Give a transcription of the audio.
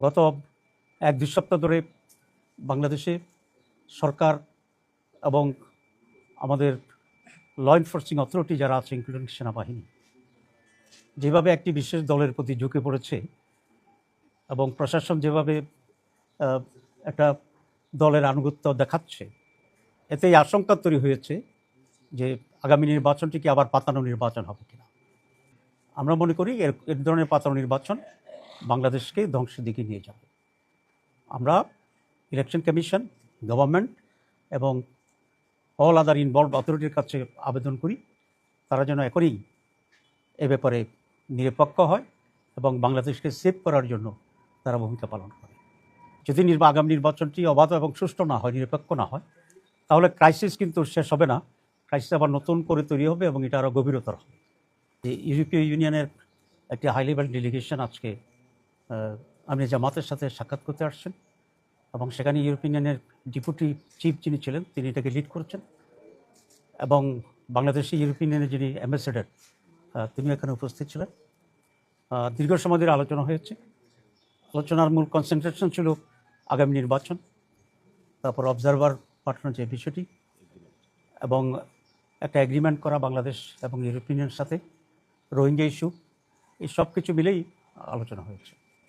গত ১-২ সপ্তাহ ধরে বাংলাদেশে সরকার এবং আমাদের ল এনফোর্সিং অথরিটি যারা আছে ইনক্লুডিং সেনাবাহিনী যেভাবে একটি বিশেষ দলের প্রতি ঝুঁকে পড়েছে এবং প্রশাসন যেভাবে একটা দলের আনুগত্য দেখাচ্ছে, এতে এই আশঙ্কা তৈরি হয়েছে যে আগামী নির্বাচনটি কি আবার পাতানো নির্বাচন হবে কিনা। আমরা মনে করি এর ধরনের পাতানো নির্বাচন বাংলাদেশকে ধ্বংসের দিকে নিয়ে যাবে। আমরা ইলেকশন কমিশন, গভর্নমেন্ট এবং অল আদার ইনভলভ অথরিটির কাছে আবেদন করি তারা যেন এখনই এ ব্যাপারে নিরপেক্ষ হয় এবং বাংলাদেশকে সেভ করার জন্য তারা ভূমিকা পালন করে। যদি আগামী নির্বাচনটি অবাধ এবং সুষ্ঠু না হয়, নিরপেক্ষ না হয়, তাহলে ক্রাইসিস কিন্তু শেষ হবে না, ক্রাইসিস আবার নতুন করে তৈরি হবে এবং এটা আরও গভীরতর হবে। যে ইউরোপীয় ইউনিয়নের একটি হাই লেভেল ডেলিগেশন আজকে আমির জামাতের সাথে সাক্ষাৎ করতে আসছেন এবং সেখানে ইউরোপিয়ান ইউনিয়নের ডেপুটি চিফ যিনি ছিলেন তিনি এটাকে লিড করছেন এবং বাংলাদেশি ইউরোপিয়ান ইউনিয়নের যিনি অ্যাম্বাসেডর তিনি এখানে উপস্থিত ছিলেন। দীর্ঘ সময় ধরে আলোচনা হয়েছে। আলোচনার মূল কনসেন্ট্রেশন ছিল আগামী নির্বাচন, তারপর অবজারভার পাঠানোর যে বিষয়টি এবং একটা এগ্রিমেন্ট করা বাংলাদেশ এবং ইউরোপিয়ান ইউনিয়নের সাথে, রোহিঙ্গা ইস্যু, এই সব কিছু মিলেই আলোচনা হয়েছে।